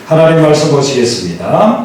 하나님 말씀 보시겠습니다.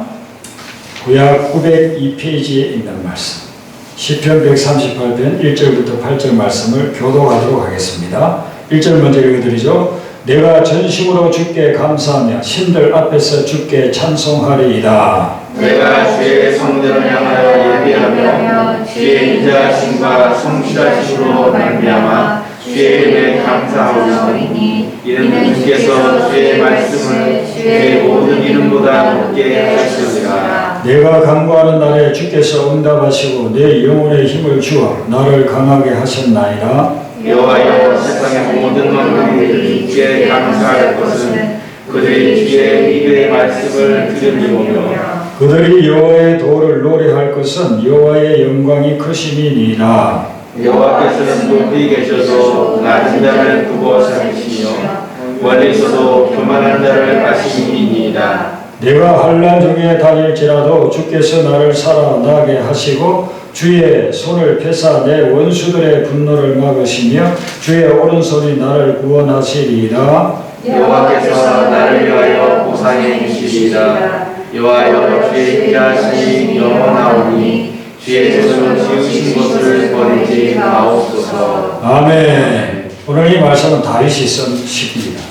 구약 902페이지에 있는 말씀, 시편 138편 1절부터 8절 말씀을 교독하도록 하겠습니다. 1절 먼저 읽어드리죠. 내가 전심으로 주께 감사하며 신들 앞에서 주께 찬송하리이다. 내가 주의 성전을 향하여 예배하며 주의 인자하심과 성실하심으로 말미암아 주의 이름에 감사하오니 이는 주께서 주의 말씀을 주의 모든 이름보다 높게 하시리라. 내가 간구하는 날에 주께서 응답하시고 내 영혼의 힘을 주어 나를 강하게 하셨나이다. 여호와여, 세상의 모든 만민들이 주께 감사할 것은 그들이 주의 입의 말씀을 들으리오며 그들이 여호와의 도를 노래할 것은 여호와의 영광이 크심이니이다. 여호와께서는 높이 계셔서 낮은 자를 두고 살리시며 멀리서도 교만한 자를 아시니이다. 내가 환난 중에 다닐지라도 주께서 나를 살아나게 하시고 주의 손을 펴사 내 원수들의 분노를 막으시며 주의 오른손이 나를 구원하시리이다. 여호와께서 나를 위하여 보상해 주시리이다. 여호와여, 주의 인자하심이 영원하오니 주의 손으로 지으신 것을 버리지 마옵소서. 아멘. 오늘 이 말씀은 다윗이 쓴 시입니다.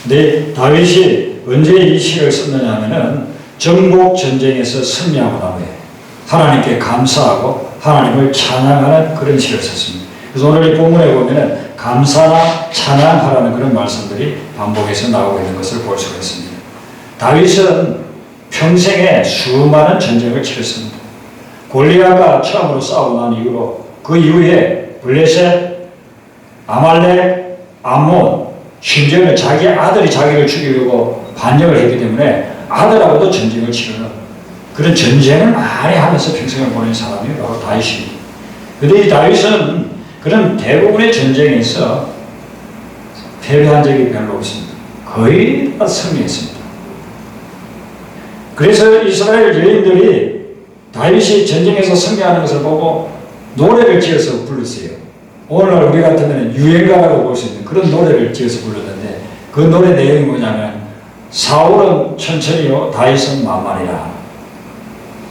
근데 다윗이 언제 이 시를 썼느냐 하면은 정복 전쟁에서 승리하고 나면 하나님께 감사하고 하나님을 찬양하는 그런 시를 썼습니다. 그래서 오늘 이 본문에 보면은 감사나 찬양하라는 그런 말씀들이 반복해서 나오고 있는 것을 볼 수가 있습니다. 다윗은 평생에 수많은 전쟁을 치렀습니다. 골리앗과 처음으로 싸우고 난 이후로 그 이후에 블레셋, 아말렉, 암몬, 심지어는 자기 아들이 자기를 죽이려고 반역을 했기 때문에 아들하고도 전쟁을 치르는 그런 전쟁을 많이 하면서 평생을 보낸 사람이 바로 다윗입니다. 그런데 이 다윗은 그런 대부분의 전쟁에서 패배한 적이 별로 없습니다. 거의 다 승리했습니다. 그래서 이스라엘 여인들이 다윗이 전쟁에서 승리하는 것을 보고 노래를 지어서 불렀어요. 오늘날 우리 같으면 유행가라고 볼 수 있는 그런 노래를 지어서 불렀는데 그 노래 내용이 뭐냐면 사울은 천천히요 다윗은 만만이라.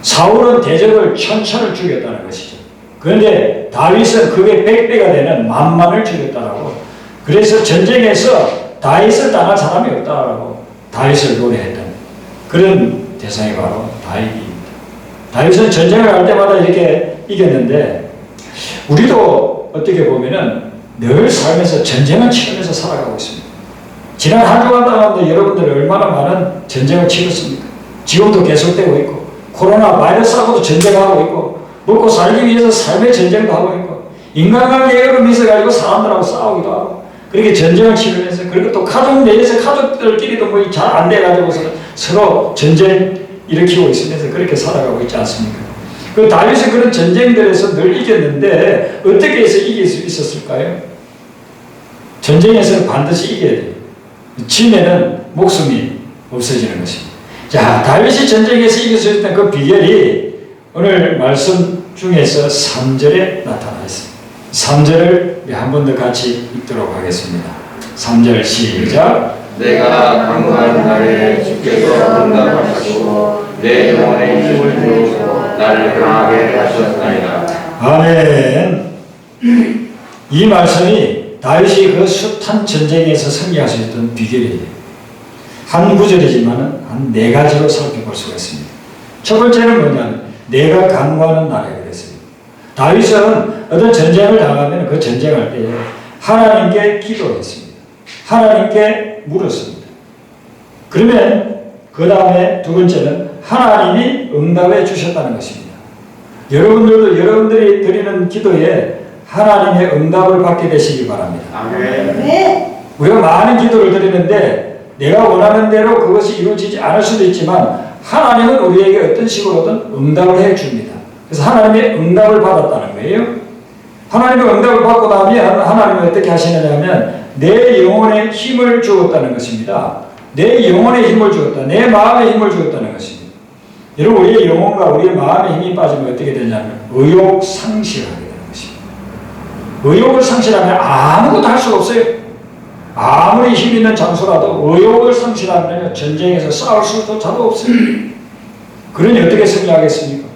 사울은 대적을 천천을 죽였다는 것이죠. 그런데 다윗은 그게 100배가 되는 만만을 죽였다라고. 그래서 전쟁에서 다윗을 당할 사람이 없다라고 다윗을 노래했던 그런 대상이 바로 다윗입니다. 다윗은 전쟁을 할 때마다 이렇게 이겼는데 우리도 어떻게 보면은 늘 살면서 전쟁을 치르면서 살아가고 있습니다. 지난 한 주간 동안도 여러분들 얼마나 많은 전쟁을 치렀습니까? 지금도 계속되고 있고 코로나 바이러스하고도 전쟁하고 있고 먹고 살기 위해서 삶의 전쟁도 하고 있고 인간관계에 여러 있어가지고 사람들하고 싸우기도 하고 그렇게 전쟁을 치르면서 그리고 또 가족 내에서 가족들끼리도 뭐 잘 안 돼가지고 서로 전쟁 일으키고 있으면서 그렇게 살아가고 있지 않습니까? 그 다윗은 그런 전쟁들에서 늘 이겼는데 어떻게 해서 이길 수 있었을까요? 전쟁에서는 반드시 이겨야 돼요. 지면은 목숨이 없어지는 것입니다. 자, 다윗이 전쟁에서 이길 수 있던 그 비결이 오늘 말씀 중에서 3절에 나타나 있습니다. 3절을 한 번 더 같이 읽도록 하겠습니다. 3절 시작. 내가 강구하는 날에 주께서 응답하시고 내 영혼의 힘을 주시고 나를 강하게 하셨나이다. 아멘. 이 말씀이 다윗이 그 숱한 전쟁에서 승리할 수 있던 비결이에요. 한 구절이지만 한 4가지로 살펴볼 수가 있습니다. 첫 번째는 뭐냐면 내가 간구하는 날에 그랬어요. 다윗은 어떤 전쟁을 당하면 그 전쟁할 때 하나님께 기도했습니다. 하나님께 물었습니다. 그러면 그 다음에 두 번째는 하나님이 응답해 주셨다는 것입니다. 여러분들도 여러분들이 드리는 기도에 하나님의 응답을 받게 되시기 바랍니다. 아멘. 우리가 많은 기도를 드리는데 내가 원하는 대로 그것이 이루어지지 않을 수도 있지만 하나님은 우리에게 어떤 식으로든 응답을 해 줍니다. 그래서 하나님의 응답을 받았다는 거예요. 하나님의 응답을 받고 나면 하나님은 어떻게 하시느냐 하면 내 영혼에 힘을 주었다는 것입니다. 내 영혼에 힘을 주었다. 내 마음에 힘을 주었다는 것입니다. 여러분 우리의 영혼과 우리의 마음에 힘이 빠지면 어떻게 되냐면 의욕 상실하게 되는 것입니다. 의욕을 상실하면 아무것도 할 수가 없어요. 아무리 힘 있는 장수라도 의욕을 상실하면 전쟁에서 싸울 수조차도 없어요. 그러니 어떻게 승리하겠습니까?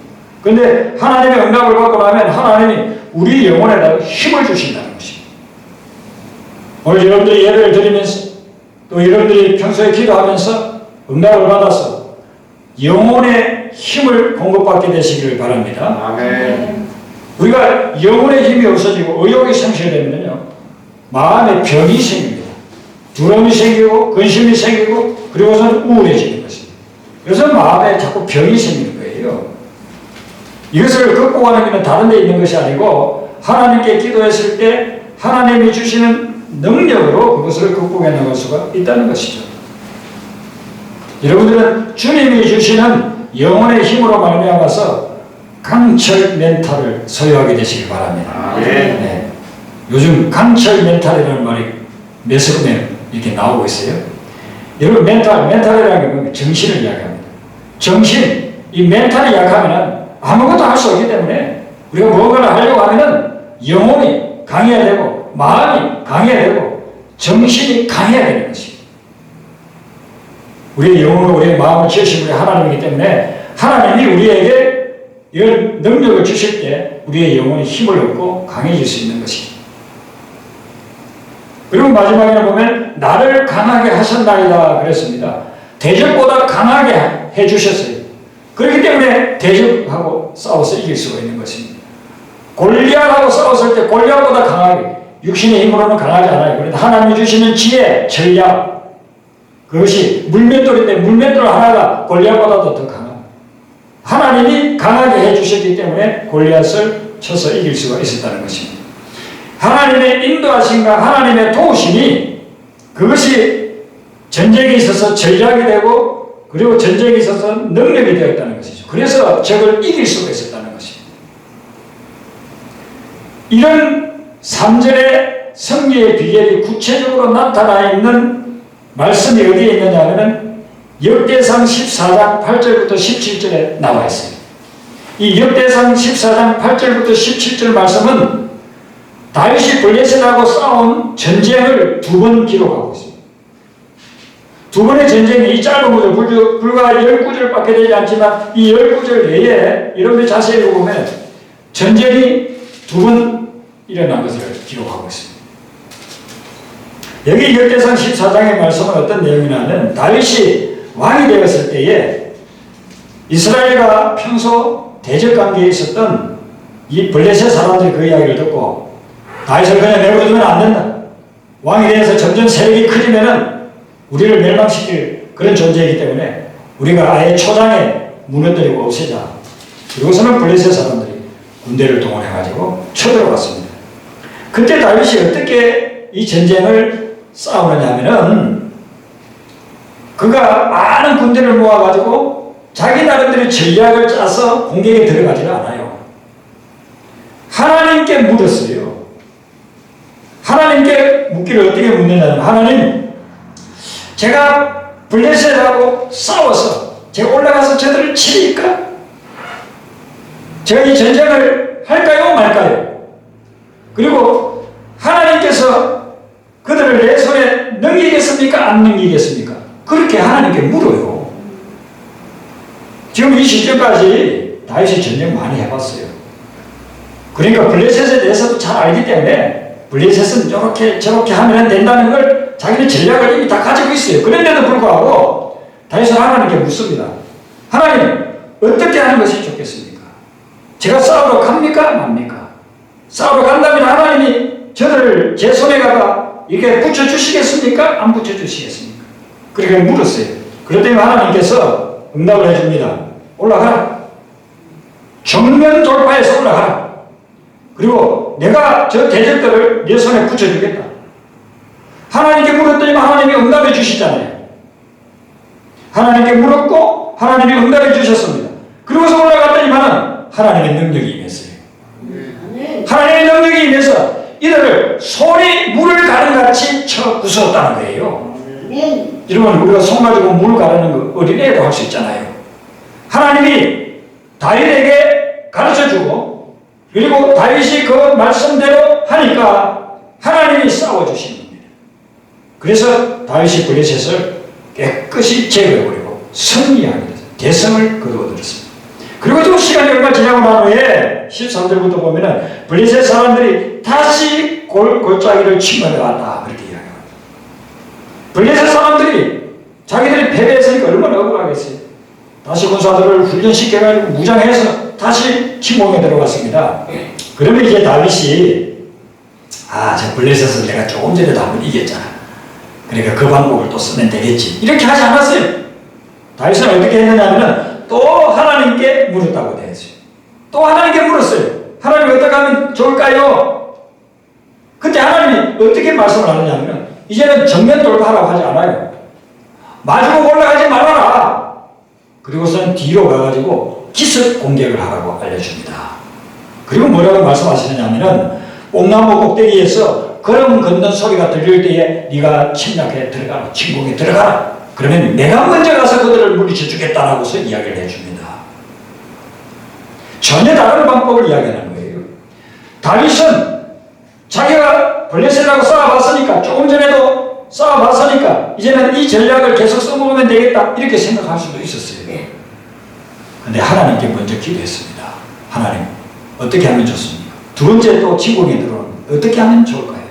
그런데 하나님의 응답을 받고 나면 하나님이 우리 영혼에다가 힘을 주신다는 것입니다. 오늘 여러분들이 예배를 드리면서 또 여러분들이 평소에 기도하면서 응답을 받아서 영혼의 힘을 공급받게 되시기를 바랍니다. 아멘. 우리가 영혼의 힘이 없어지고 의욕이 상실되면요, 마음에 병이 생깁니다. 두려움이 생기고 근심이 생기고 그리고서는 우울해지는 것입니다. 그래서 마음에 자꾸 병이 생기는 거예요. 이것을 극복하는 길은 다른 데 있는 것이 아니고 하나님께 기도했을 때 하나님이 주시는 능력으로 그것을 극복해 나갈 수가 있다는 것이죠. 여러분들은 주님이 주시는 영혼의 힘으로 말미암아서 강철 멘탈을 소유하게 되시기 바랍니다. 네. 요즘 강철 멘탈이라는 말이 매스컴에 이렇게 나오고 있어요. 여러분 멘탈이라는 게 정신을 이야기합니다. 정신, 이 멘탈이 약하면 아무것도 할 수 없기 때문에 우리가 무언가를 하려고 하면 영혼이 강해야 되고 마음이 강해야 되고 정신이 강해야 되는 것입니다. 우리의 영혼을 우리의 마음을 지으신 우리 하나님이기 때문에 하나님이 우리에게 이런 능력을 주실 때 우리의 영혼이 힘을 얻고 강해질 수 있는 것입니다. 그리고 마지막에 보면 나를 강하게 하셨나이다 그랬습니다. 대적보다 강하게 해주셨어요. 그렇기 때문에 대적하고 싸워서 이길 수가 있는 것입니다. 골리앗하고 싸웠을 때 골리앗보다 강하게, 육신의 힘으로는 강하지 않아요. 그런데 하나님이 주시는 지혜, 전략, 그것이 물맷돌인데 물맷돌 하나가 골리앗보다도 더 강합니다. 하나님이 강하게 해주셨기 때문에 골리앗을 쳐서 이길 수가 있었다는 것입니다. 하나님의 인도하심과 하나님의 도우심이 그것이 전쟁에 있어서 전략이 되고 그리고 전쟁에 있어서 능력이 되었다는 것이죠. 그래서 적을 이길 수가 있었다는 것입니다. 이런 3절의 승리의 비결이 구체적으로 나타나 있는 말씀이 어디에 있느냐 하면 역대상 14장 8절부터 17절에 나와 있습니다. 이 역대상 14장 8절부터 17절 말씀은 다윗이 블레셋하고 싸운 전쟁을 2번 기록하고 있습니다. 2번의 전쟁이 이 짧은 구절, 불과 10구절밖에 되지 않지만 이 10구절 내에 여러분들이 자세히 보면 전쟁이 2번 일어난 것을 기록하고 있습니다. 여기 역대상 14장의 말씀은 어떤 내용이냐면 다윗이 왕이 되었을 때에 이스라엘과 평소 대적관계에 있었던 이 블레셋 사람들이 그 이야기를 듣고 다윗을 그냥 내버려두면 안 된다. 왕이 되어서 점점 세력이 커지면은 우리를 멸망시킬 그런 존재이기 때문에 우리가 아예 초장에 무너뜨리고 없애자. 그리고서는 블레셋 사람들이 군대를 동원해가지고 쳐들어갔습니다. 그때 다윗이 어떻게 이 전쟁을 싸우느냐 하면은 그가 많은 군대를 모아가지고 자기 나름대로 전략을 짜서 공격에 들어가지는 않아요. 하나님께 물었어요. 하나님께 묻기를 어떻게 묻느냐면 하나님, 제가 블레셋하고 싸워서 제가 올라가서 저들을 치리까? 제가 이 전쟁을 할까요 말까요? 그리고 하나님께서 그들을 내 손에 넘기겠습니까 안 넘기겠습니까? 그렇게 하나님께 물어요. 지금 이 시점까지 다윗이 전쟁 많이 해봤어요. 그러니까 블레셋에 대해서도 잘 알기 때문에 블레셋은 이렇게 저렇게 하면 된다는 걸 자기는 전략을 이미 다 가지고 있어요. 그런데도 불구하고 다윗은 하나님께 묻습니다. 하나님, 어떻게 하는 것이 좋겠습니까? 제가 싸우러 갑니까 맙니까? 싸우러 간다면 하나님이 저들을 제 손에다가 이렇게 붙여주시겠습니까? 안 붙여주시겠습니까? 그렇게 물었어요. 그랬더니 하나님께서 응답을 해줍니다. 올라가라. 정면 돌파해서 올라가라. 그리고 내가 저 대적들을 내 손에 붙여주겠다. 하나님께 물었더니 하나님이 응답해 주시잖아요. 하나님께 물었고 하나님이 응답해 주셨습니다. 그러고서 올라갔더니만은 하나님의 능력이 임했어요. 하나님의 능력이 임해서 이들을 소리 물을 가는 같이 쳐 부수었다는 거예요. 여러분, 우리가 손 가지고 물 가르는 거 어린애도 할 수 있잖아요. 하나님이 다윗에게 가르쳐주고 그리고 다윗이 그 말씀대로 하니까 하나님이 싸워주신 겁니다. 그래서 다윗이 블레셋을 깨끗이 제거해버리고 승리하게 됐어요. 대성을 거두어들었습니다. 그리고 좀 시간이 얼마 지나고 난 후에 13절부터 보면은 블레셋 사람들이 다시 골짜기를 침범해 왔다 그렇게 이야기합니다. 블레셋 사람들이 자기들이 패배했으니까 얼마나 억울하겠어요. 다시 군사들을 훈련시켜가지고 무장해서 다시 침공에 들어갔습니다. 그러면 이제 다윗이 저 블레셋을 내가 조금 전에도 한번 이겼잖아. 그러니까 그 방법을 또 쓰면 되겠지. 이렇게 하지 않았어요. 다윗은 어떻게 했느냐면 또 하나님께 물었다고 되어 있어요. 또 하나님께 물었어요. 하나님 어떻게 하면 좋을까요? 그때 하나님이 어떻게 말씀을 하느냐면 이제는 정면 돌파라고 하지 않아요. 마주보고 올라가지 말아라. 그리고선 뒤로 가가지고 기습 공격을 하라고 알려줍니다. 그리고 뭐라고 말씀하시느냐면은 옥나무 꼭대기에서 걸음 걷는 소리가 들릴 때에 네가 침략해 들어가라. 침공에 들어가라. 그러면 내가 먼저 가서 그들을 물리쳐 주겠다라고서 이야기를 해줍니다. 전혀 다른 방법을 이야기하는 거예요. 다윗은 자기가 블레셋하고 싸워봤으니까 조금 전에도 싸워봤으니까 이제는 이 전략을 계속 써먹으면 되겠다 이렇게 생각할 수도 있었어요. 근데 하나님께 먼저 기도했습니다. 하나님 어떻게 하면 좋습니까? 두 번째 또 침공에 들어오면 어떻게 하면 좋을까요?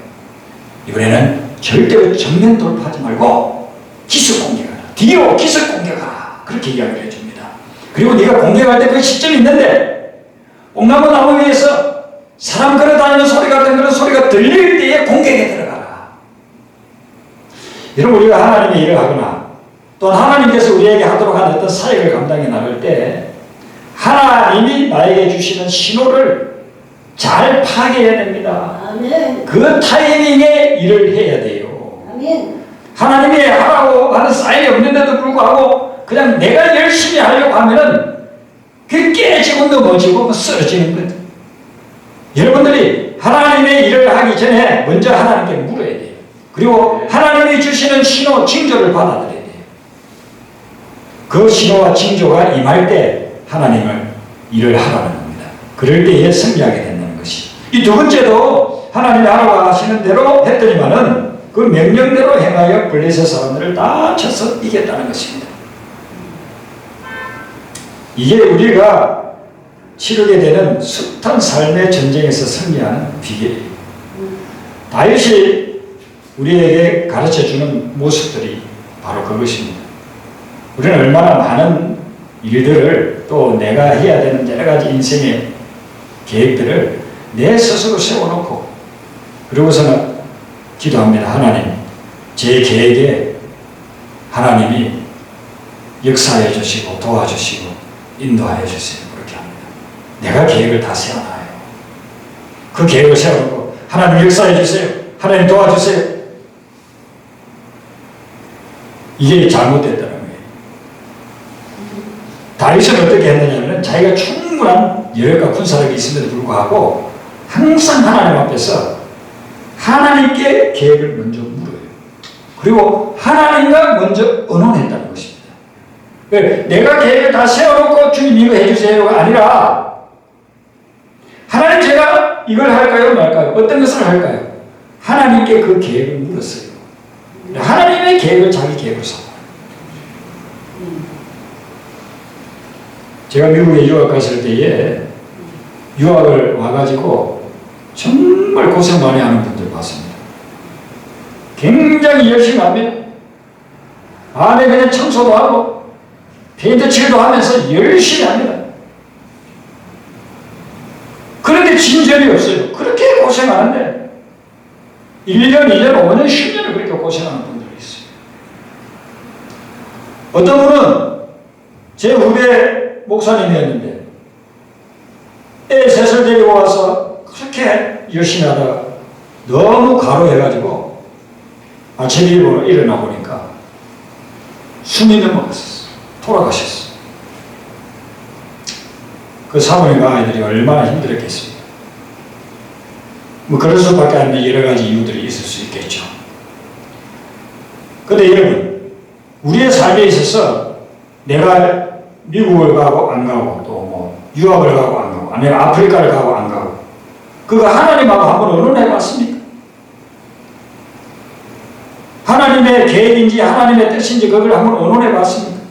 이번에는 절대로 정면 돌파하지 말고 기습 공격하라. 뒤로 기습 공격하라. 그렇게 이야기를 해줍니다. 그리고 네가 공격할 때 그 시점이 있는데 옥나무 나무 위에서 사람 걸어다니는 소리 같은 그런 소리가 들릴 때에 공격에 들어가라. 여러분 우리가 하나님의 일을 하거나 또는 하나님께서 우리에게 하도록 하는 어떤 사역을 감당해 나갈 때 하나님이 나에게 주시는 신호를 잘 파악해야 됩니다. 아멘. 그 타이밍에 일을 해야 돼요. 아멘. 하나님이 하라고 하는 사인이 없는데도 불구하고 그냥 내가 열심히 하려고 하면은 그게 깨지고 넘어지고 쓰러지는 거예요. 여러분들이 하나님의 일을 하기 전에 먼저 하나님께 물어야 돼요. 그리고 하나님이 주시는 신호, 징조를 받아들여야 돼요. 그 신호와 징조가 임할 때 하나님을 일을 하라는 겁니다. 그럴 때에 승리하게 된다는 것이. 이 두 번째도 하나님이 하라고 하시는 대로 했더니만은 그 명령대로 행하여 블레셋 사람들을 다 쳐서 이겼다는 것입니다. 이게 우리가 치르게 되는 숱한 삶의 전쟁에서 승리하는 비결이에요. 다윗이 우리에게 가르쳐주는 모습들이 바로 그것입니다. 우리는 얼마나 많은 일들을 또 내가 해야 되는 여러 가지 인생의 계획들을 내 스스로 세워놓고 그러고서는 기도합니다. 하나님, 제 계획에 하나님이 역사해 주시고 도와주시고 인도하여 주세요. 그렇게 합니다. 내가 계획을 다 세워놔요. 그 계획을 세워놓고 하나님 역사해 주세요. 하나님 도와주세요. 이게 잘못됐다는 거예요. 다윗은 어떻게 했느냐면 자기가 충분한 여력과 군사력이 있음에도 불구하고 항상 하나님 앞에서 하나님께 계획을 먼저 물어요. 그리고 하나님과 먼저 의논했다는 것입니다. 내가 계획을 다 세워놓고 주님 이거 해주세요가 아니라 하나님 제가 이걸 할까요 말까요? 어떤 것을 할까요? 하나님께 그 계획을 물었어요. 하나님의 계획을 자기 계획으로 삼아요. 제가 미국에 유학 갔을 때에 유학을 와가지고 정말 고생 많이 하는 분들 봤습니다. 굉장히 열심히 합니다. 안에 그냥 청소도 하고 페인트 칠도 하면서 열심히 합니다. 그런데 진전이 없어요. 그렇게 고생하는데 1년, 2년, 5년, 10년을 그렇게 고생하는 분들이 있어요. 어떤 분은 제 후배 목사님이었는데 애 셋을 데리고 와서 그렇게 열심히 하다가 너무 과로해가지고 아침에 일어나 보니까 숨이 넘어갔었어. 돌아가셨어. 그 사모님과 아이들이 얼마나 힘들었겠습니까? 뭐 그럴 수밖에 안 되는 여러 가지 이유들이 있을 수 있겠죠. 근데 여러분, 우리의 삶에 있어서 내가 미국을 가고 안 가고 또 뭐 유학을 가고 안 가고 아니면 아프리카를 가고 안 가고 그거 하나님하고 한번 의논해 봤습니까? 하나님의 계획인지 하나님의 뜻인지 그걸 한번 의논해 봤습니다.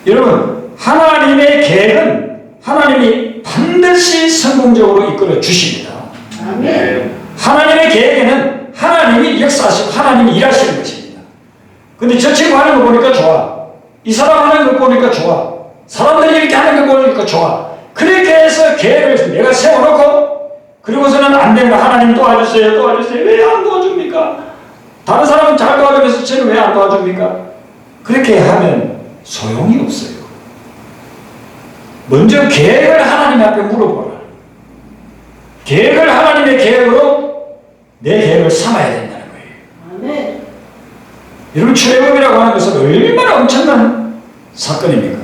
여러분, 하나님의 계획은 하나님이 반드시 성공적으로 이끌어 주십니다. 아멘. 하나님의 계획에는 하나님이 역사하시고 하나님이 일하시는 것입니다. 근데 저 친구 하는 거 보니까 좋아. 이 사람 하는 거 보니까 좋아. 사람들이 이렇게 하는 거 보니까 좋아. 그렇게 해서 계획을 내가 세워놓고 그리고서는 안 된다. 하나님 도와주세요. 도와주세요. 왜 안 도와줍니까? 다른 사람은 잘 도와주면서 저는 왜 안 도와줍니까? 그렇게 하면 소용이 없어요. 먼저 계획을 하나님 앞에 물어보라. 계획을 하나님의 계획으로 내 계획을 삼아야 된다는 거예요. 아멘. 여러분, 출애굽이라고 하는 것은 얼마나 엄청난 사건입니까?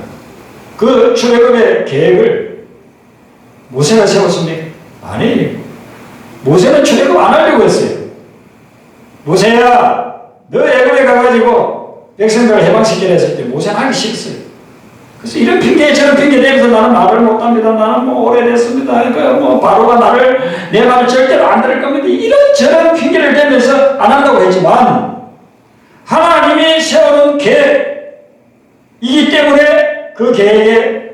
그 출애굽의 계획을 모세가 세웠습니까? 아니, 모세는 출애굽 안 하려고 했어요. 모세야, 너 애굽에 가가지고 백성들을 해방시키라 했을 때 모세는 하기 싫었어요. 그래서 이런 핑계 저런 핑계 대면서 나는 말을 못합니다. 나는 뭐 오래됐습니다. 그러니까 뭐 바로가 내 말을 절대로 안 들을 겁니다. 이런 저런 핑계를 대면서 안 한다고 했지만 하나님이 세워놓은 계획이기 때문에 그 계획에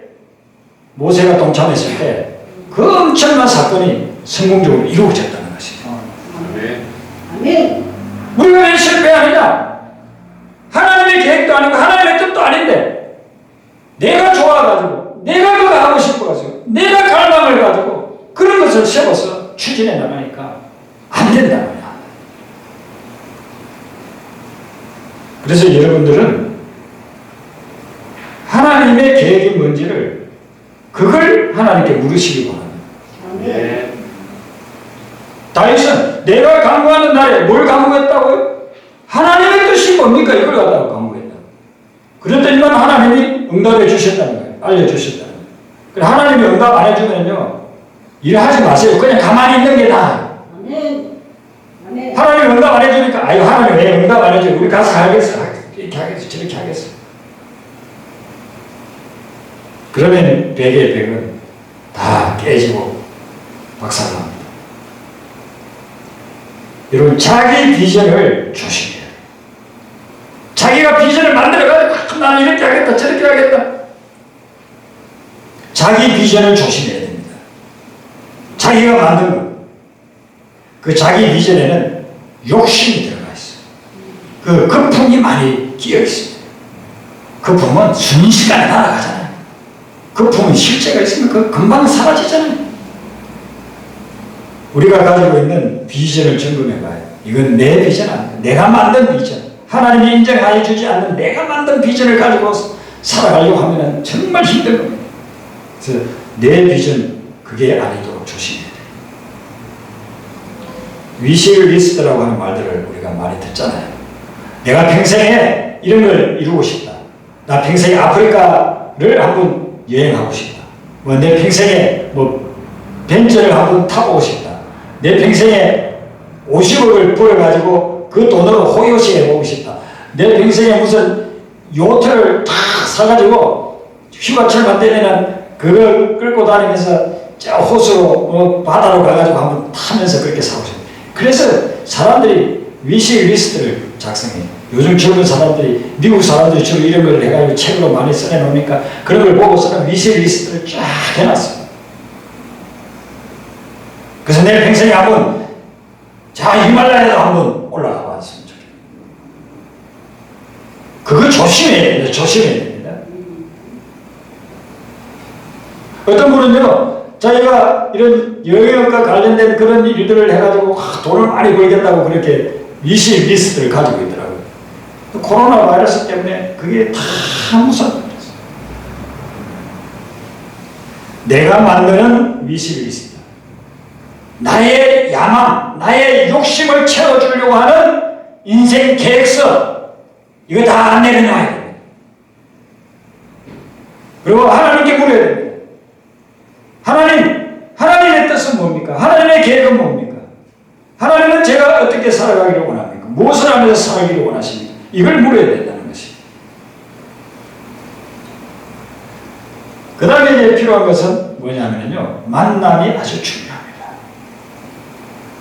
모세가 동참했을 때 그 엄청난 사건이 성공적으로 이루어졌다는 것이죠. 아멘. 아멘. 우리가 왜 실패하느냐? 하나님의 계획도 아니고 하나님의 뜻도 아닌데 내가 좋아가지고 내가 그거 하고 싶어가지고 내가 갈망을 가지고 그런 것을 세워서 추진해 나가니까 안 된다 말이야. 그래서 여러분들은 하나님의 계획이 뭔지를 그걸 하나님께 물으시기 바랍니다. 아멘. 다윗은 내가 간구하는 날에 뭘 간구했다고요? 하나님의 뜻이 뭡니까? 이걸 갖다가 간구했다. 그랬더니만 하나님이 응답해 주셨다는 거예요. 알려주셨다는 거예요. 그래, 하나님이 응답 안 해주면요, 일하지 마세요. 그냥 가만히 있는 게 나아요. 아멘. 아멘. 하나님이 응답 안 해주니까, 아유, 하나님 왜 응답 안 해줘요? 우리 가서 하겠어. 이렇게 하겠어. 저렇게 하겠어. 그러면 백의 백은 다 깨지고 박살납니다. 여러분, 자기 비전을 조심해야 돼요. 자기가 비전을 만들어가지고 나는 이렇게 하겠다 저렇게 하겠다. 자기 비전을 조심해야 됩니다. 자기가 만든 것. 그 자기 비전에는 욕심이 들어가 있어요. 그 거품이 많이 끼어 있습니다. 거품은 순식간에 날아가잖아요. 거품은 실제가 있으면 그 금방 사라지잖아요. 우리가 가지고 있는 비전을 점검해봐요. 이건 내 비전 아니야. 내가 만든 비전. 하나님이 인정해 주지 않는 내가 만든 비전을 가지고 살아가려고 하면 정말 힘든 겁니다. 그래서 내 비전 그게 아니도록 조심해야 돼요. 위시리스트라고 하는 말들을 우리가 많이 듣잖아요. 내가 평생에 이런 걸 이루고 싶다. 나 평생에 아프리카를 한번 여행하고 싶다. 뭐 내 평생에 뭐 벤츠를 한번 타보고 싶다. 내 평생에 50억을 벌어가지고 그 돈으로 호요시 해보고 싶다. 내 평생에 무슨 요트를 다 사가지고 휴가철 만들면은 그걸 끌고 다니면서 저 호수로 바다로 가가지고 한번 타면서 그렇게 사고 싶다. 그래서 사람들이 위시리스트를 작성해. 요즘 젊은 사람들이, 미국 사람들이 주로 이런 걸 해가지고 책으로 많이 써내놓으니까 그런 걸 보고서는 위시리스트를 쫙 해놨어요. 그래서 내일 평생에 한번 히말라야도 한번 올라가 봤으면 좋겠어요. 그거 조심해야 됩니다. 조심해야 됩니다. 어떤 분은요, 자기가 이런 영역과 관련된 그런 일들을 해가지고 돈을 많이 벌겠다고 그렇게 위시리스트를 가지고 있더라고요. 코로나 바이러스 때문에 그게 다 무서워졌어요. 내가 만드는 위시리스트. 나의 야망, 나의 욕심을 채워주려고 하는 인생 계획서, 이거 다 내려놔야 됩니다. 그리고 하나님께 물어야 됩니다. 하나님의 뜻은 뭡니까? 하나님의 계획은 뭡니까? 하나님은 제가 어떻게 살아가기를 원합니까? 무엇을 하면서 살기를 원하십니까? 이걸 물어야 된다는 것입니다. 그 다음에 이제 필요한 것은 뭐냐면요, 만남이 아주 중요합니다.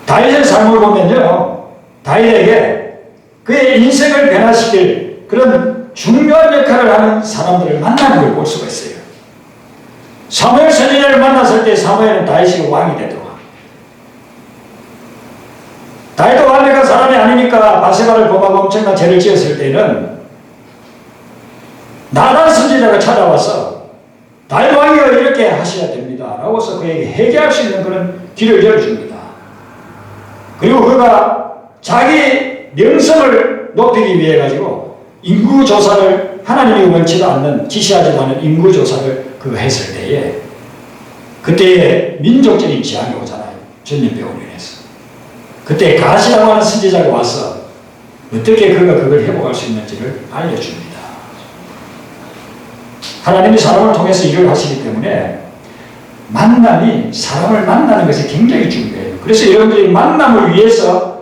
다윗의 삶을 보면요, 다윗에게 그의 인생을 변화시킬 그런 중요한 역할을 하는 사람들을 만나는 걸 볼 수가 있어요. 사무엘 선지자를 만났을 때 사무엘은 다윗이 왕이 되더라. 다윗도 완벽한 사람이 아니니까 바세바를 범하고 엄청난 죄를 지었을 때는 나단 선지자가 찾아와서 다윗 왕이여 이렇게 하셔야 됩니다 라고서 그에게 회개할 수 있는 그런 길을 열어줍니다. 그리고 그가 자기 명성을 높이기 위해 가지고 인구조사를 하나님이 원치도 않는 지시하지도 않은 인구조사를 그거 했을 때에 그때에 민족적인 지향이 오잖아요. 전염병원에서 그때 가시라고 하는 선지자가 와서 어떻게 그가 그걸 회복할 수 있는지를 알려줍니다. 하나님이 사람을 통해서 일을 하시기 때문에 만남이 사람을 만나는 것이 굉장히 중요해요. 그래서 여러분들이 만남을 위해서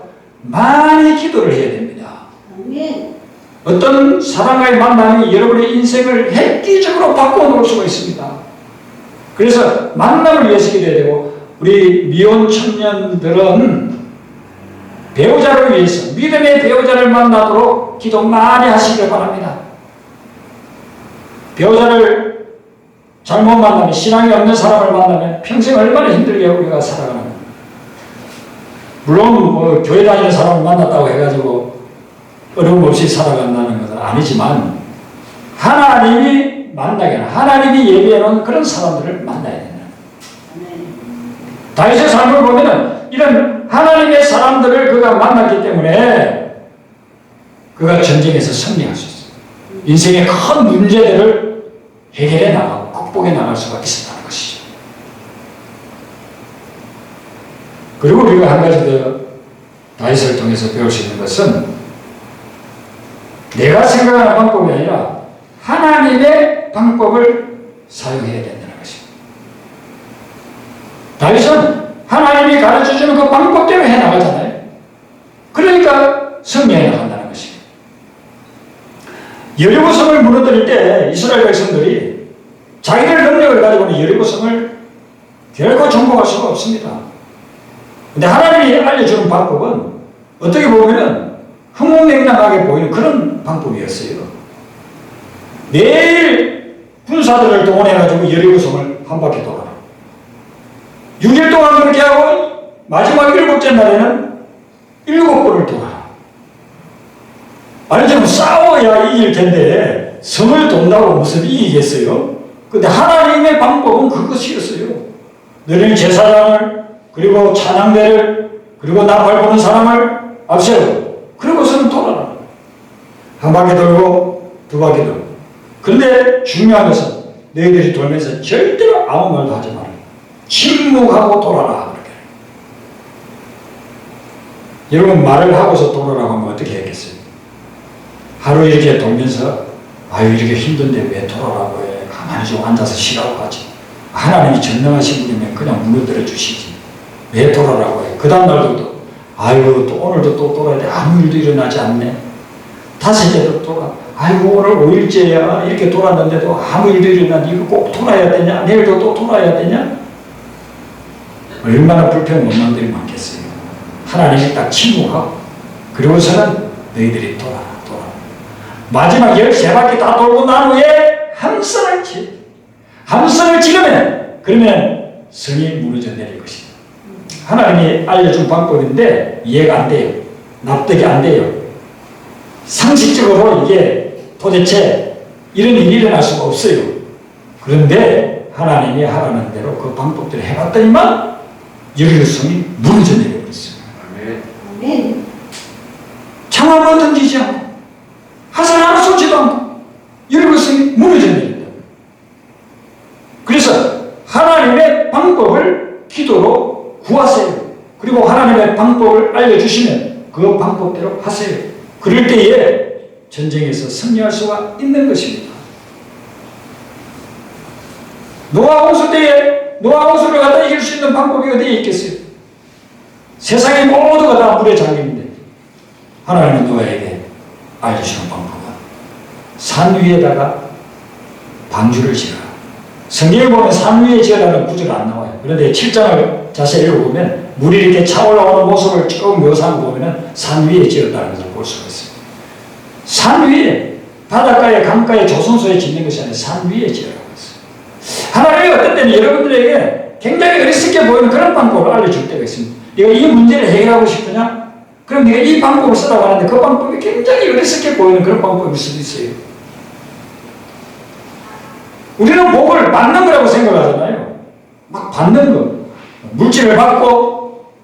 많이 기도를 해야 됩니다. 아멘. 어떤 사람과의 만남이 여러분의 인생을 획기적으로 바꿔놓을 수가 있습니다. 그래서 만남을 위해서 기도해야 되고 우리 미혼 청년들은 배우자를 위해서 믿음의 배우자를 만나도록 기도 많이 하시길 바랍니다. 배우자를 잘못 만나면 신앙이 없는 사람을 만나면 평생 얼마나 힘들게 우리가 살아가는 거예요. 물론 뭐 교회 다니는 사람을 만났다고 해가지고 어려움 없이 살아간다는 것은 아니지만 하나님이 만나게 하는 하나님이 예비해 놓은 그런 사람들을 만나야 된다. 다윗의 삶을 보면은 이런 하나님의 사람들을 그가 만났기 때문에 그가 전쟁에서 승리할 수 있어요. 인생의 큰 문제들을 해결해 나가고 극복해 나갈 수가 있었다는 것이죠. 그리고 우리가 한 가지 더 다윗을 통해서 배울 수 있는 것은 내가 생각하는 방법이 아니라 하나님의 방법을 사용해야 된다는 것입니다. 다윗은 하나님이 가르쳐주는 그 방법대로 해나가잖아요. 그러니까 승리해 나간다는 것입니다. 여리고성을 무너뜨릴 때 이스라엘 백성들이 자기들 능력을 가지고는 여리고성을 결코 정복할 수가 없습니다. 근데 하나님이 알려주는 방법은 어떻게 보면 흥흥냉랭하게 보이는 그런 방법이었어요. 매일 군사들을 동원해가지고 여리고성을 한 바퀴 돌아라. 6일 동안 그렇게 하고 마지막 7째 날에는 7번을 돌아라. 아니 좀 싸워야 이길 텐데 성을 돈다고 무슨 이기겠어요? 근데 하나님의 방법은 그것이었어요. 너희는 제사장을 그리고 찬양대를 그리고 나팔 부는 사람을 앞세우고 그리고서는 돌아라. 한 바퀴 돌고 두 바퀴 돌고. 그런데 중요한 것은 너희들이 돌면서 절대로 아무 말도 하지 마라. 침묵하고 돌아라. 그렇게. 여러분 말을 하고서 돌아라고 하면 어떻게 했겠어요? 하루 이렇게 돌면서 아유 이렇게 힘든데 왜 돌아라고 해. 가만히 좀 앉아서 쉬라고 하지. 하나님이 전능하신 분이면 그냥 무너뜨려 주시지. 왜 돌아라고 해. 그 다음 날도 또 아유 또 오늘도 또 돌아야 돼. 아무 일도 일어나지 않네. 5일째도 돌아. 아이고 오늘 5일째야 이렇게 돌았는데도 아무 일도 일어나지. 이거 꼭 돌아야 되냐. 내일도 또 돌아야 되냐. 얼마나 불평 못 남들이 많겠어요. 하나님이 딱 침묵하고 그리고서는 너희들이 돌아. 마지막 13바퀴 다 돌고 난 후에 함성을 치. 함성을 치르면 그러면 성이 무너져 내릴 것이다. 하나님이 알려준 방법인데 이해가 안 돼요. 납득이 안 돼요. 상식적으로 이게 도대체 이런 일이 일어날 수가 없어요. 그런데 하나님이 하라는 대로 그 방법대로 해봤더니만 여리고성이 무너져 내려버렸어요. 아멘. 창 한번 던지지 않고 화살 하나 쏘지도 않고 여리고성이 무너져 내린다. 그래서 하나님의 방법을 기도로 구하세요. 그리고 하나님의 방법을 알려주시면 그 방법대로 하세요. 그럴 때에 전쟁에서 승리할 수가 있는 것입니다. 노아 홍수 때에 노아 홍수를 갖다 이길 수 있는 방법이 어디에 있겠어요? 세상의 모두가 다 물에 잠기는데 하나님은 노아에게 알려주는 방법은 산 위에다가 방주를 지어라. 성경에 보면 산 위에 지어라는 구절이 안 나와요. 그런데 7장을 자세히 읽어보면 물이 이렇게 차올라오는 모습을 쭉 묘사한 거 보면은 산 위에 지었다는 것을 볼 수가 있습니다. 산 위에, 바닷가에, 강가에, 조선소에 짓는 것이 아니라 산 위에 지으라고 했어요. 하나님이 어떤 때는 여러분들에게 굉장히 어리석게 보이는 그런 방법을 알려줄 때가 있습니다. 네가 이 문제를 해결하고 싶으냐? 그럼 네가 이 방법을 쓰라고 하는데 그 방법이 굉장히 어리석게 보이는 그런 방법일 수도 있어요. 우리는 복을 받는 거라고 생각하잖아요. 막 받는 거. 물질을 받고,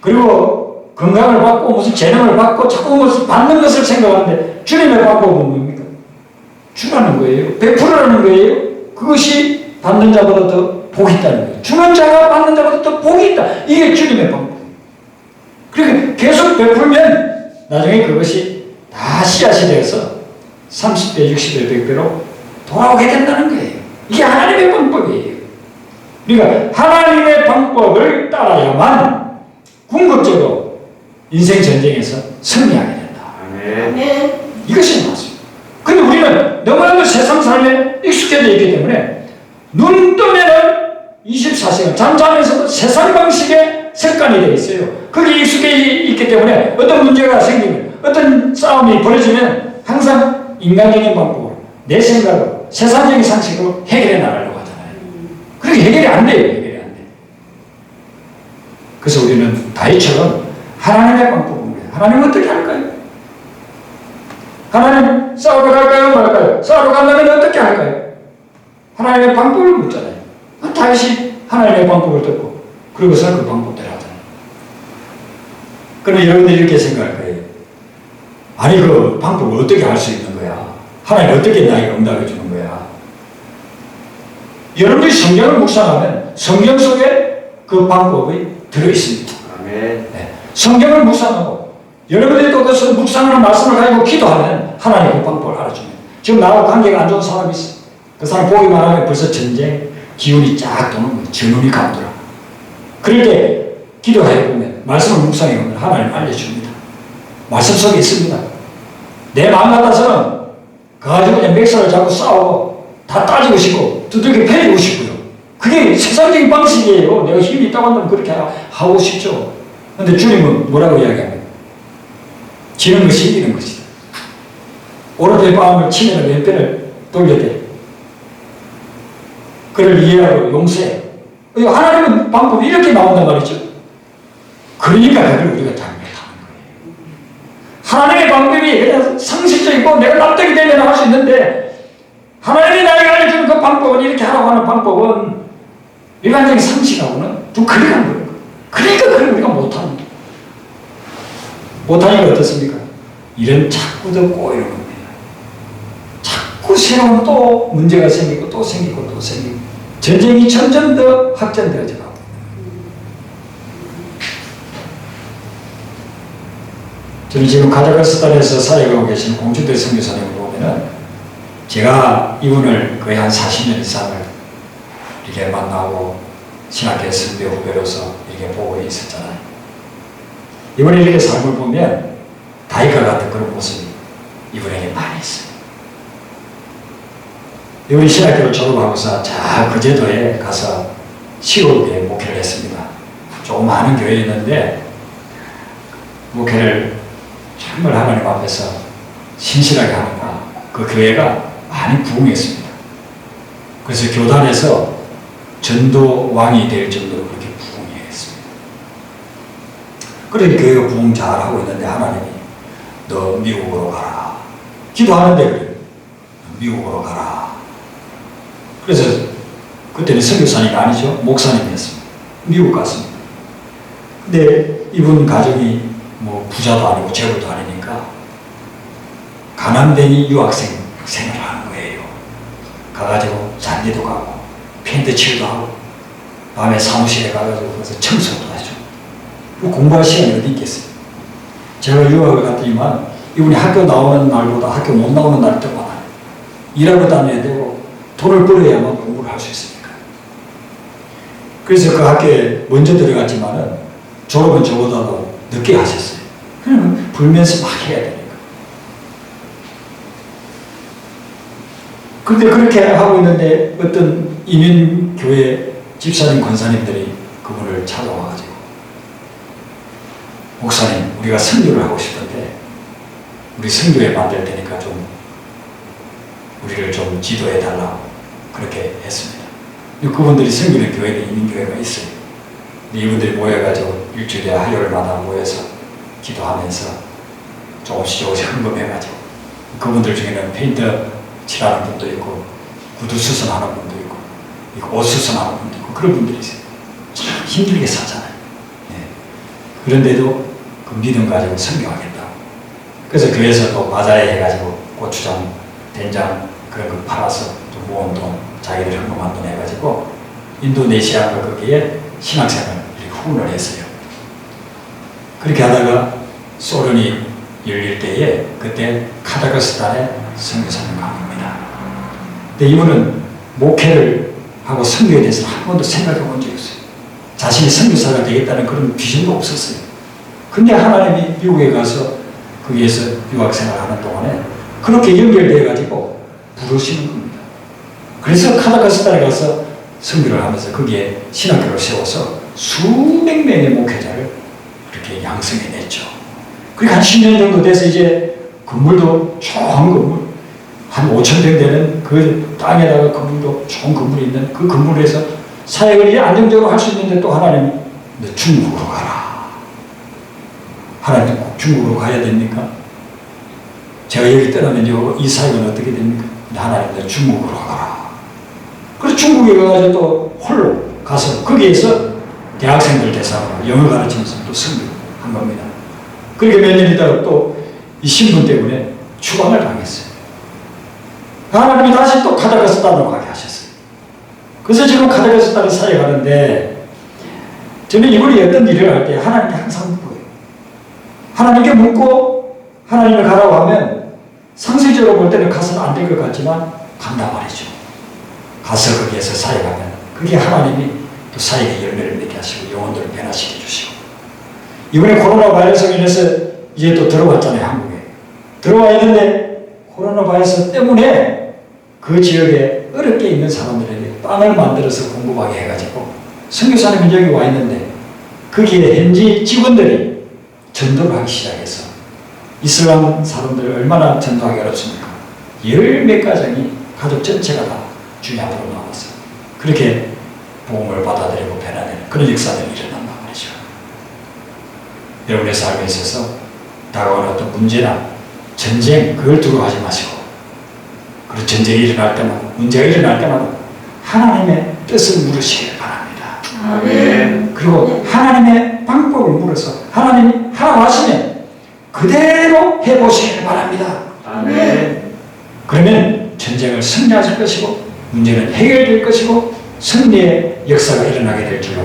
그리고 건강을 받고, 무슨 재능을 받고, 자꾸 무슨 받는 것을 생각하는데, 주님의 방법은 뭡니까? 주라는 거예요. 베풀으라는 거예요. 그것이 받는 자보다 더 복이 있다는 거예요. 주는 자가 받는 자보다 더 복이 있다. 이게 주님의 방법. 그러니까 계속 베풀면, 나중에 그것이 다 씨앗이 되어서 30배, 60배, 100배로 돌아오게 된다는 거예요. 이게 하나님의 방법이에요. 그러니까 하나님의 방법을 따라야만 궁극적으로 인생 전쟁에서 승리하게 된다. 아멘. 이것이 맞습니다. 근데 우리는 너무나도 세상 삶에 익숙해져 있기 때문에 눈 뜨면은 24시간 잠자면서도 세상 방식의 습관이 되어 있어요. 거기에 익숙해 있기 때문에 어떤 문제가 생기면, 어떤 싸움이 벌어지면 항상 인간적인 방법으로, 내 생각으로, 세상적인 상식으로 해결해 나가려고 하잖아요. 그렇게 해결이 안 돼요. 해결이 안 돼요. 그래서 우리는 다윗처럼 하나님의 방법을, 하나님은 어떻게 할까요? 하나님 싸우러 갈까요? 말까요? 싸우러 간다면 어떻게 할까요? 하나님의 방법을 묻잖아요. 다윗이 하나님의 방법을 듣고 그러고서 그 방법대로 하잖아요. 그러면 여러분들이 이렇게 생각할 거예요. 아니 그 방법을 어떻게 할 수 있는 거야? 하나님 어떻게 나에게 응답해 주는 거야? 여러분들이 성경을 묵상하면 성경 속에 그 방법이 들어있습니다. 아멘. 네. 성경을 묵상하고 여러분들이 또 그 묵상하는 말씀을 가지고 기도하면 하나님 그 방법을 알아줍니다. 지금 나하고 관계가 안 좋은 사람이 있어. 그 사람 보기만 하면 벌써 전쟁 기운이 쫙 도는 거예요. 전운이 감돌아. 그럴 때 기도해 보면, 말씀을 묵상해 보면 하나님 알려줍니다. 말씀 속에 있습니다. 내 마음 같아서는 그 가지고 그냥 맥살을 잡고 싸우고 다 따지고 싶고 두들겨 패리고 싶고요. 그게 세상적인 방식이에요. 내가 힘이 있다고 한다면 그렇게 하고 싶죠. 그런데 주님은 뭐라고 이야기합니까? 지는 것이 이기는 것이다. 오른편의 마음을 치면 왼편을 돌려대. 그를 이해하고 용서해. 하나님은 방법이 이렇게 나온단 말이죠. 그러니까 그걸 우리가 잘못하는 거예요. 하나님의 방법이 그냥 상식적이고 내가 납득이 되면 할 수 있는데, 하나님이 나에게 알려주는 그 방법은, 이렇게 하라고 하는 방법은 일반적인 상식하고는 좀 거리가 거예요. 그러니까 그걸 우리가 못하는 거예요. 못하니까 어떻습니까? 일은 자꾸 더 꼬이는 겁니다. 자꾸 새로운 또 문제가 생기고 또 생기고 또 생기고 전쟁이 점점 더 확전되어져 가고. 저는 지금 카자흐스탄에서 사역하고 계신 공주대 선교사님을 보면은 제가 이분을 거의 한 40년 이상을 이렇게 만나고 신학교 선배 후배로서 이렇게 보고 있었잖아요. 이분이 이렇게 삶을 보면 다윗과 같은 그런 모습이 이분에게 많이 있어요. 이분이 신학교를 졸업하고서 그 제도에 가서 시골교회 목회를 했습니다. 조그마한 교회였는데 목회를 정말 하나님 앞에서 신실하게 하니까 그 교회가 많이 부흥했습니다. 그래서 교단에서 전도왕이 될 정도로 그렇게 부흥했습니다. 그래서 교회가 부흥 잘하고 있는데 하나님이 너 미국으로 가라. 기도하는데 그래요. 미국으로 가라. 그래서 그때는 선교사님이 아니죠. 목사님이었습니다. 미국 갔습니다. 근데 이분 가정이 뭐 부자도 아니고 재벌도 아니니까 가난뱅이 유학생 생활을 하는 거예요. 가가지고 잔디도 가고 펜트 칠도 하고 밤에 사무실에 가가지고 거기서 청소도 하죠. 공부할 시간이 어디 있겠어요. 제가 유학을 갔더니만 이분이 학교 나오는 날보다 학교 못 나오는 날이 더 많아요. 일하고 다녀야 되고 돈을 벌어야만 공부를 할 수 있으니까. 그래서 그 학교에 먼저 들어갔지만은 졸업은 저보다도 늦게 하셨어요. 그러면 불면서 막 해야 되니까. 그런데 그렇게 하고 있는데 어떤 이민교회 집사님 권사님들이 그분을 찾아와가지고 목사님, 우리가 선교를 하고 싶은데 우리 선교회 만들 테니까 좀 우리를 좀 지도해 달라고 그렇게 했습니다. 그분들이 섬기는 교회는 이민교회가 있어요. 이분들이 모여가지고 일주일에 화요일마다 모여서 기도하면서 조금씩 헌금해가지고 그분들 중에는 페인트 칠하는 분도 있고 구두 수선하는 분도 있고 옷 수선하는 분도 있고 그런 분들이 있어요. 참 힘들게 사잖아요. 네. 그런데도 그 믿음 가지고 선교하겠다. 그래서 교회에서 또 마자에 해가지고 고추장, 된장 그런 거 팔아서 또 모은 돈, 자기들 헌금한 돈 해가지고 인도네시아가 거기에 신학생을 이렇게 후원을 했어요. 그렇게 하다가 소련이 열릴 때에 그때 카자흐스탄에 선교사님 간 겁니다. 근데 이분은 목회를 하고 선교에 대해서 한 번도 생각해 본 적이 없어요. 자신이 선교사가 되겠다는 그런 비전도 없었어요. 근데 하나님이 미국에 가서 거기에서 유학생활 하는 동안에 그렇게 연결되어가지고 부르시는 겁니다. 그래서 카자흐스탄에 가서 선교를 하면서 거기에 신학교를 세워서 수백 명의 목회자를 이렇게 양성해냈죠. 그리고 한 10년 정도 돼서 이제 건물도 좋은 건물, 한 5,000평 되는 그 땅에다가 건물도 좋은 건물이 있는 그 건물에서 사역을 이제 안정적으로 할 수 있는데 또 하나님이 너 중국으로 가라. 하나님 꼭 중국으로 가야 됩니까? 제가 여기 떠나면 이 사역은 어떻게 됩니까? 하나님 너 중국으로 가라. 그래서 중국에 가가지고 또 홀로 가서 거기에서 대학생들 대상으로 영어 가르치면서 또 선교한 겁니다. 그렇게 몇 년 있다가 또 이 신분 때문에 추방을 당했어요. 하나님이 다시 또 카자흐스탄으로 가게 하셨어요. 그래서 지금 카자흐스탄에 사역하는데 저는 이분이 어떤 일을 할 때 하나님께 항상 묻고요. 하나님께 묻고 하나님을 가라고 하면 상세적으로 볼 때는 가서는 안 될 것 같지만 간단 말이죠. 가서 거기에서 사역하면 그게 하나님이 또 사역의 열매를 맺게 하시고 영혼들을 변화시켜 주시고 이번에 코로나 바이러스로 인해서 이제 또 들어왔잖아요. 한국에 들어와 있는데 코로나 바이러스 때문에 그 지역에 어렵게 있는 사람들에게 빵을 만들어서 공급하게 해가지고 선교사님이 여기 와 있는데 거기에 현지 직원들이 전도를 하기 시작해서 이슬람 사람들을 얼마나 전도하기 어렵습니까? 열 몇 가정이 가족 전체가 다 주님 앞으로 나와서 그렇게 복음을 받아들이고 변화되는 그런 역사들이 일어난단 말이죠. 여러분의 삶에 있어서 다가오는 어떤 문제나 전쟁 그걸 두려워하지 마시고 그리고 전쟁이 일어날 때마다 문제가 일어날 때마다 하나님의 뜻을 물으시길 바랍니다. 아멘. 그리고 하나님의 방법을 물어서 하나님이 하라고 하시면 그대로 해보시길 바랍니다. 아멘. 그러면 전쟁을 승리하실 것이고 문제는 해결될 것이고 승리의 역사가 일어나게 될 줄